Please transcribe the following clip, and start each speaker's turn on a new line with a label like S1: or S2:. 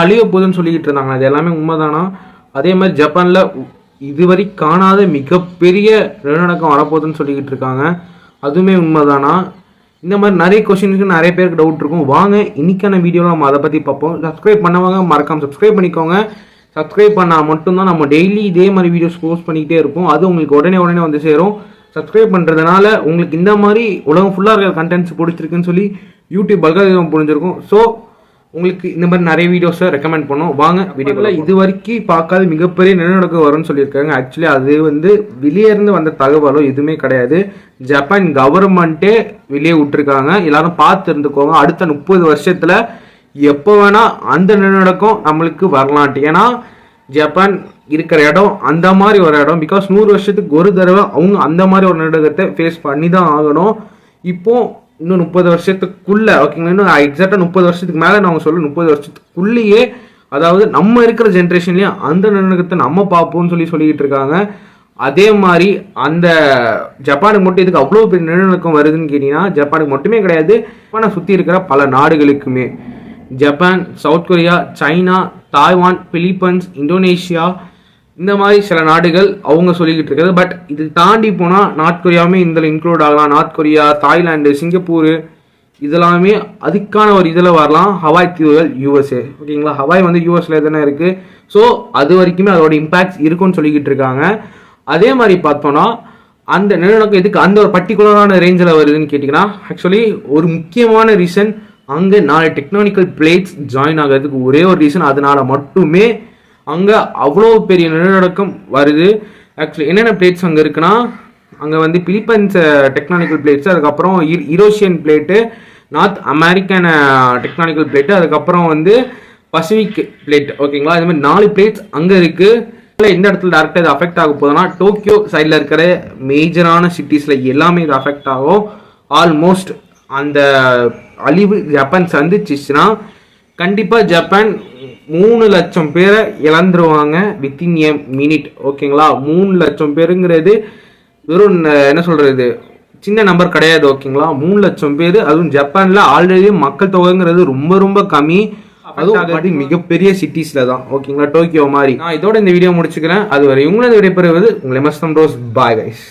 S1: அழிய போகுதுன்னு சொல்லிக்கிட்டு இருந்தாங்க. அது எல்லாமே உண்மைதானா? அதே மாதிரி ஜப்பானில் இதுவரை காணாத மிகப்பெரிய நிலநடுக்கம் வரப்போகுதுன்னு சொல்லிக்கிட்டு இருக்காங்க. அதுவுமே உண்மைதானா? இந்த மாதிரி நிறைய கொஸ்டின்ஸுக்கு நிறைய பேருக்கு டவுட் இருக்கும். வாங்க இன்னைக்கான வீடியோவில் நம்ம அதை பற்றி பார்ப்போம். சப்ஸ்கிரைப் பண்ணவங்க மறக்காமல் சப்ஸ்கிரைப் பண்ணிக்கோங்க. சப்ஸ்கிரைப் பண்ணால் மட்டும்தான் நம்ம டெய்லி இதே மாதிரி வீடியோஸ் போஸ்ட் பண்ணிக்கிட்டே இருப்போம். அது உங்களுக்கு உடனே வந்து சேரும். சப்ஸ்கிரைப் பண்ணுறதுனால உங்களுக்கு இந்த மாதிரி உலகம் ஃபுல்லாக இருக்கிற கண்டென்ட்ஸ் பிடிச்சிருக்குன்னு சொல்லி யூடியூப் அல்காரிதம் புரிஞ்சிருக்கும். ஸோ உங்களுக்கு இந்த மாதிரி நிறைய வீடியோஸை ரெக்கமெண்ட் பண்ணோம். வாங்க வீடியோவில் இது வரைக்கும் பார்க்காத மிகப்பெரிய நிலநடுக்கம் வரும்னு சொல்லியிருக்காங்க. ஆக்சுவலி அது வெளியே இருந்து வந்த தகவலோ எதுவுமே கிடையாது. ஜப்பான் கவர்மெண்ட்டே வெளியே விட்டுருக்காங்க. எல்லாரும் பார்த்து இருந்துக்கோங்க. அடுத்த 30 வருஷத்துல எப்போ வேணா அந்த நிலநடுக்கம் நம்மளுக்கு வரலான்ட்டு. ஏன்னா ஜப்பான் இருக்கிற இடம் அந்த மாதிரி ஒரு இடம். பிகாஸ் 100 வருஷத்துக்கு ஒரு தடவை அவங்க அந்த மாதிரி ஒரு நிலநடுக்கத்தை ஃபேஸ் பண்ணி தான் ஆகணும். இப்போ இன்னும் 30 வருஷத்துக்குள்ள, ஓகேங்களா, இன்னும் எக்ஸாக்டா 30 வருஷத்துக்கு மேலே நான் சொல்ல 30 வருஷத்துக்குள்ளேயே, அதாவது நம்ம இருக்கிற ஜென்ரேஷன்லேயே அந்த நிலநடுக்கத்தை நம்ம பார்ப்போம்னு சொல்லிக்கிட்டு இருக்காங்க. அதே மாதிரி அந்த ஜப்பானுக்கு மட்டும் இதுக்கு அவ்வளோ பெரிய நிலநடுக்கம் வருதுன்னு கேட்டீங்கன்னா, ஜப்பானுக்கு மட்டுமே கிடையாது, ஜப்பானை சுற்றி இருக்கிற பல நாடுகளுக்குமே. Japan, South Korea, China, Taiwan, Philippines, Indonesia, இந்த மாதிரி சில நாடுகள் அவங்க சொல்லிக்கிட்டு இருக்கிறது. பட் இது தாண்டி போனால் நார்த் கொரியாவுமே இதில் இன்க்ளூட் ஆகலாம். நார்த் கொரியா, தாய்லாந்து, சிங்கப்பூர் இதெல்லாமே அதுக்கான ஒரு இதில் வரலாம். ஹவாய் தீவுகள், யூஎஸ்ஏ, ஓகேங்களா. ஹவாய் யூஎஸ்ல தானே இருக்குது. ஸோ அது வரைக்குமே அதோட இம்பேக்ட்ஸ் இருக்குன்னு சொல்லிக்கிட்டு இருக்காங்க. அதே மாதிரி பார்த்தோன்னா அந்த நிலநடுக்கம் எதுக்கு அந்த ஒரு பர்டிகுலரான ரேஞ்சில் வருதுன்னு கேட்டிங்கன்னா, ஆக்சுவலி ஒரு முக்கியமான ரீசன் அங்கே 4 டெக்டானிக்கல் பிளேட்ஸ் ஜாயின் ஆகிறதுக்கு ஒரே ஒரு ரீசன். அதனால மட்டுமே அங்கே அவ்வளோ பெரிய நிலநடுக்கம் வருது. ஆக்சுவலி என்னென்ன பிளேட்ஸ் அங்கே இருக்குன்னா, அங்கே பிலிப்பைன்ஸ் டெக்டானிக்கல் பிளேட்ஸ், அதுக்கப்புறம் யூரோஷியன் பிளேட்டு, நார்த் அமெரிக்கன் டெக்டானிக்கல் பிளேட்டு, அதுக்கப்புறம் பசிபிக் பிளேட், ஓகேங்களா. இது மாதிரி 4 பிளேட்ஸ் அங்கே இருக்குது. எந்த இடத்துல டேரக்டாக இது அஃபெக்ட் ஆக போகுதுன்னா, டோக்கியோ சைடில் இருக்கிற மேஜரான சிட்டிஸில் எல்லாமே இது அஃபெக்ட் ஆகும். ஆல்மோஸ்ட் அந்த அழிவு ஜப்பான் சந்திச்சிச்சுன்னா கண்டிப்பாக ஜப்பான் 3 லட்சம் பேரை இழந்துருவாங்க வித்தின் எ மினிட், ஓகேங்களா. 3 லட்சம் பேருங்கிறது வெறும் என்ன சொல்கிறது சின்ன நம்பர் கிடையாது, ஓகேங்களா. 3 லட்சம் பேர், அதுவும் ஜப்பானில் ஆல்ரெடி மக்கள் தொகைங்கிறது ரொம்ப ரொம்ப கம்மி. அதுவும் மிகப்பெரிய சிட்டிஸில் தான், ஓகேங்களா, டோக்கியோ மாதிரி. நான் இதோட இந்த வீடியோ முடிச்சுக்கிறேன். அதுவரை உங்களை விடைபெறுவது உங்களை MS Bros. Bye guys.